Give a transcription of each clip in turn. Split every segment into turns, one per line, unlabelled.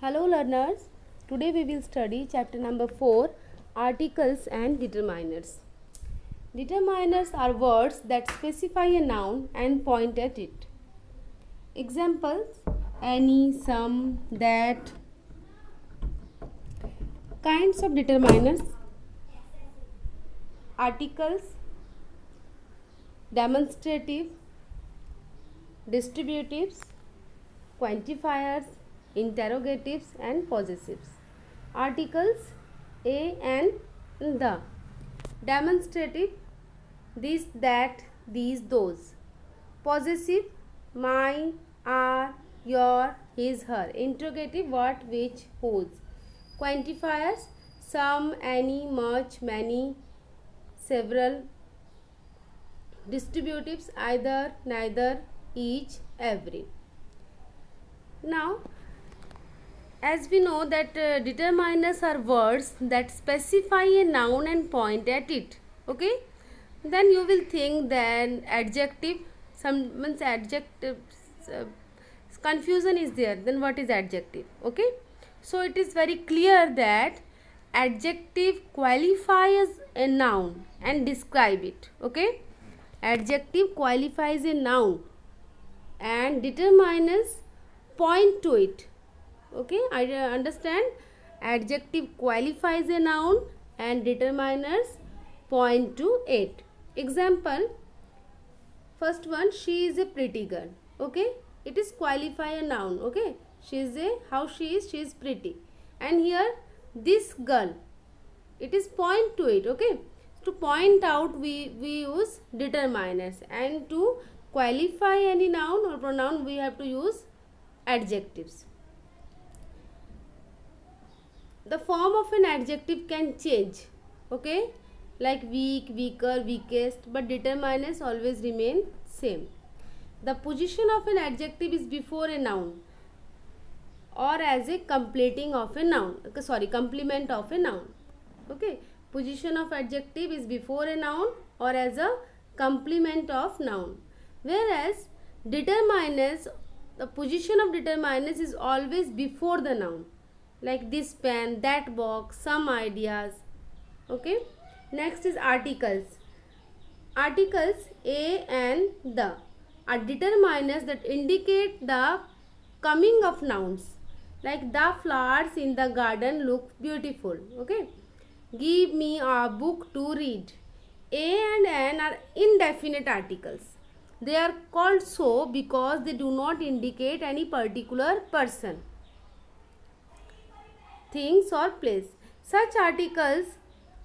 Hello learners, today we will study chapter number 4, articles and determiners. Determiners are words that specify a noun and point at it. Examples: any, some, that. Kinds of determiners: articles, demonstrative, distributives, quantifiers, interrogatives and possessives. Articles: a and the. Demonstrative: this, that, these, those. Possessive: my, our, your, his, her. Interrogative: what, which, whose. Quantifiers: some, any, much, many, several. Distributives: either, neither, each, every. Now, as we know that determiners are words that specify a noun and point at it. Okay, then you will think then adjective, some means adjective, confusion is there. Then what is adjective? Okay, so it is very clear that adjective qualifies a noun and describe it. Okay, adjective qualifies a noun and determiners point to it. Okay, I understand. Adjective qualifies a noun and determiners point to it. Example: first one, she is a pretty girl. Okay, it is qualify a noun. Okay, she is a, how she is pretty. And here this girl, it is point to it. Okay, to point out we use determiners, and to qualify any noun or pronoun we have to use adjectives. The form of an adjective can change. Okay, like weak, weaker, weakest, but determiners always remain same. The position of an adjective is before a noun or as a completing of a noun. Complement of a noun. Okay, position of adjective is before a noun or as a complement of noun. Whereas determiners, the position of determiners is always before the noun, like this pen, that box, some ideas. Okay, next is articles. Articles a and the are determiners that indicate the coming of nouns, like the flowers in the garden look beautiful. Okay, give me a book to read. A and an are indefinite articles. They are called so because they do not indicate any particular person, things or place. Such articles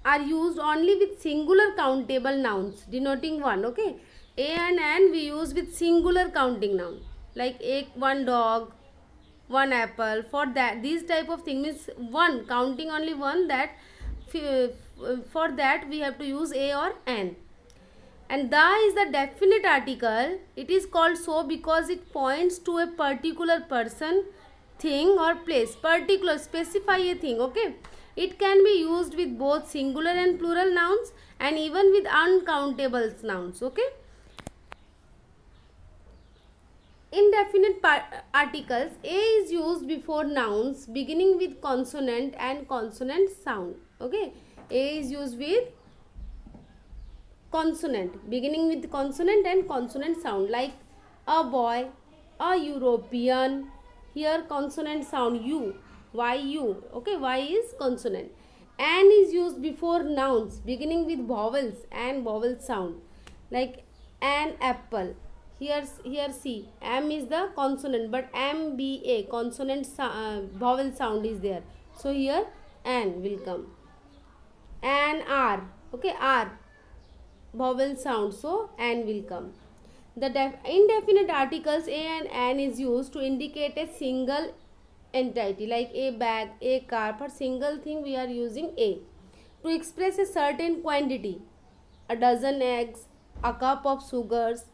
are used only with singular countable nouns denoting one. Okay, a and an we use with singular counting noun, like one dog, one apple. For that, these type of thing means one, counting only one, that for that we have to use a or an. And the is the definite article. It is called so because it points to a particular person, thing or place. Particular, specify a thing. Okay, it can be used with both singular and plural nouns and even with uncountable nouns. Okay, indefinite articles. A is used before nouns beginning with consonant and consonant sound. Okay, a is used with consonant, beginning with consonant and consonant sound, like a boy, a European. Here consonant sound u, you. Okay, y is consonant. An is used before nouns beginning with vowels and vowel sound, like an apple. Here see, m is the consonant, but mba consonant vowel sound is there. So here an will come. An r. Okay, r vowel sound, so an will come. The indefinite articles a and an is used to indicate a single entity, like a bag, a car. For single thing we are using a. To express a certain quantity, a dozen eggs, a cup of sugars.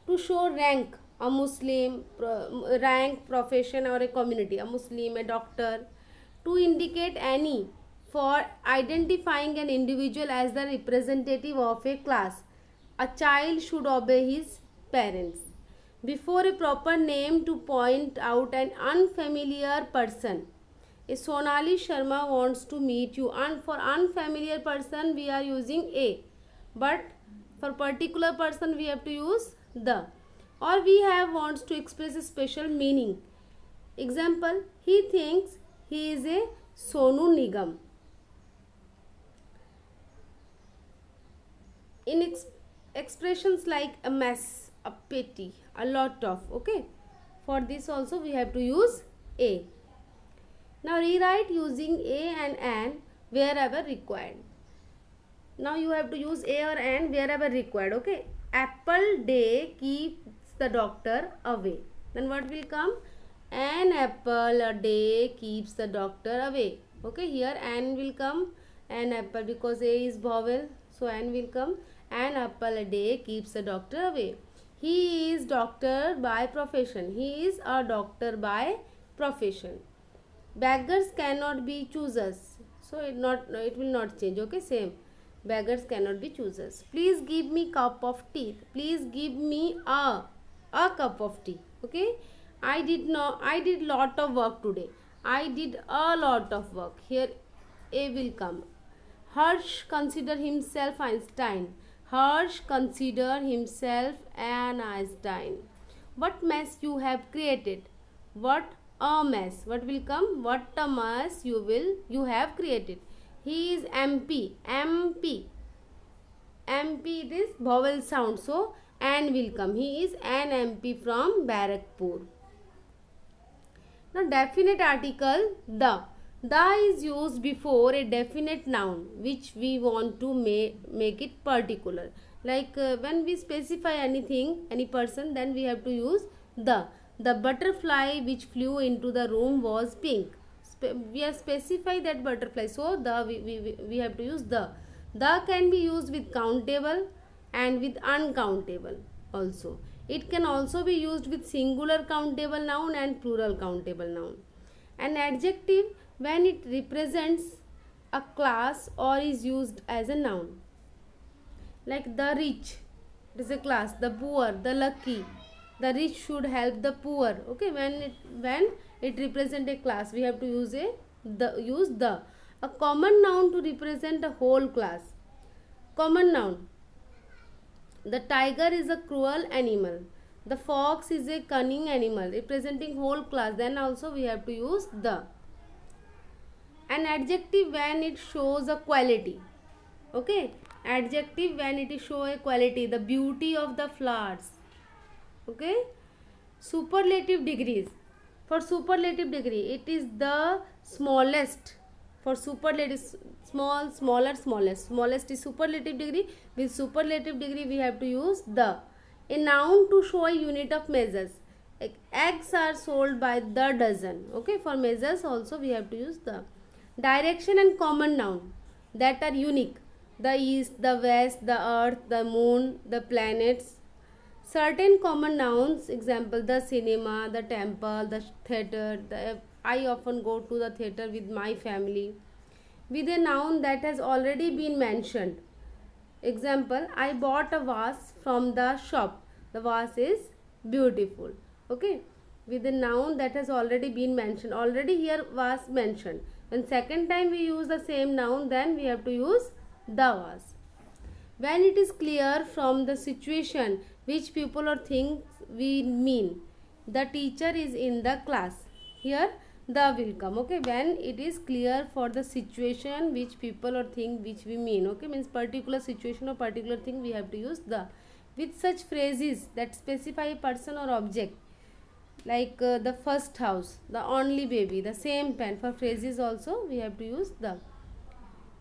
To show rank, a Muslim, rank, profession or a community, a Muslim, a doctor. To indicate any, for identifying an individual as the representative of a class. A child should obey his parents. Before a proper name, to point out an unfamiliar person. A Sonali Sharma wants to meet you. And for unfamiliar person we are using a, but for particular person we have to use the. Or we have wants to express a special meaning. Example, he thinks he is a Sonu Nigam. In expressions like a mess, a pity, a lot of, okay, for this also we have to use a. Now rewrite using a and an wherever required. Now you have to use a or an wherever required, okay. Apple day keeps the doctor away. Then what will come? An apple a day keeps the doctor away. Okay, here an will come, an apple, because a is vowel, so an will come. An apple a day keeps the doctor away. He is doctor by profession. He is a doctor by profession. Beggars cannot be choosers, so it will not change, okay. Same, beggars cannot be choosers. Please give me cup of tea. Please give me a cup of tea, okay. I did lot of work today. I did a lot of work. Here a will come. Harsh consider himself Einstein. Harsh consider himself an Einstein. What mess you have created? What a mess. What will come? What a mess you have created. He is MP. MP. MP, it is vowel sound, so an will come. He is an MP from Barakpur. Now definite article the. The is used before a definite noun which we want to make it particular. Like when we specify anything, any person, then we have to use the. The butterfly which flew into the room was pink. We have specified that butterfly, so the we have to use the. The can be used with countable and with uncountable also. It can also be used with singular countable noun and plural countable noun. An adjective when it represents a class or is used as a noun. Like the rich, it is a class. The poor, the lucky. The rich should help the poor. Okay, when it represents a class, we have to use the. A common noun to represent a whole class. Common noun. The tiger is a cruel animal. The fox is a cunning animal, representing whole class. Then also we have to use the. An adjective when it shows a quality. Okay, adjective when it show a quality, the beauty of the flowers. Okay, superlative degrees. For superlative degree, it is the smallest. For superlative, smallest is superlative degree. With superlative degree we have to use the. A noun to show a unit of measures. Eggs are sold by the dozen. Okay, for measures also we have to use the. Direction and common noun that are unique. The east, the west, the earth, the moon, the planets. Certain common nouns, example the cinema, the temple, the theatre. I often go to the theatre with my family. With a noun that has already been mentioned. Example, I bought a vase from the shop. The vase is beautiful. Okay, with a noun that has already been mentioned. Already here was mentioned. When second time we use the same noun, then we have to use the was. When it is clear from the situation which people or things we mean, the teacher is in the class. Here the will come. Okay, when it is clear for the situation which people or thing which we mean. Okay, means particular situation or particular thing we have to use the. With such phrases that specify a person or object, like the first house, the only baby, the same pen. For phrases also we have to use the.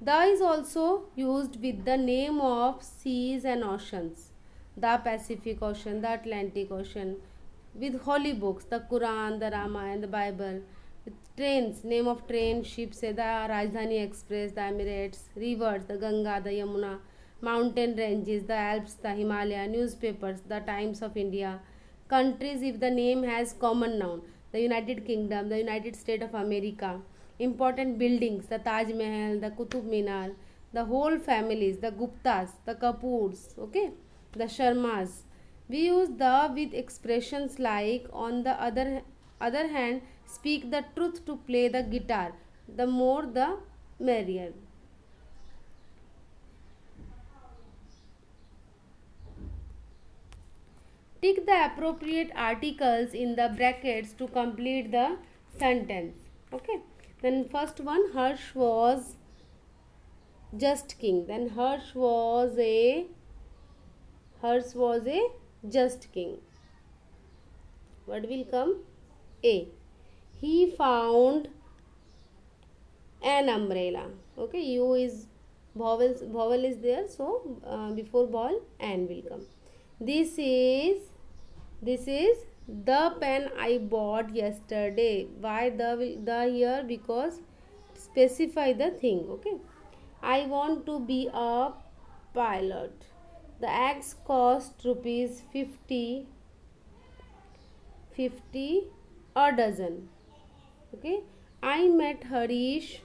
The is also used with the name of seas and oceans. The Pacific Ocean, the Atlantic Ocean. With holy books, the Quran, the Ramayana, the Bible. With trains, name of train, ships, the Rajdhani Express, the Emirates. Rivers, the Ganga, the Yamuna. Mountain ranges, the Alps, the Himalaya. Newspapers, the Times of India. Countries, if the name has common noun, the United Kingdom, the United States of America. Important buildings, the Taj Mahal, the Qutub Minar, the whole families, the Guptas, the Kapoors, okay, the Sharmas. We use the with expressions like on the other other hand, speak the truth to play the guitar. The more the merrier. Tick the appropriate articles in the brackets to complete the sentence. Okay. Then first one, Harsh was just king. Then Harsh was a just king. What will come? A. He found an umbrella. Okay. U is vowel is there. So before vowel an will come. This is the pen I bought yesterday. Why the here? Because specify the thing. Okay. I want to be a pilot. The eggs cost rupees 50 a dozen. Okay. I met Harish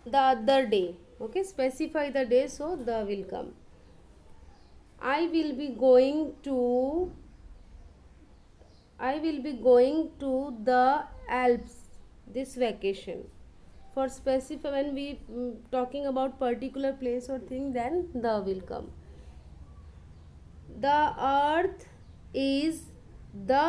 the other day. Okay, specify the day, so the will come. I will be going to the Alps this vacation. For specify, when we talking about particular place or thing, then the will come. The earth is the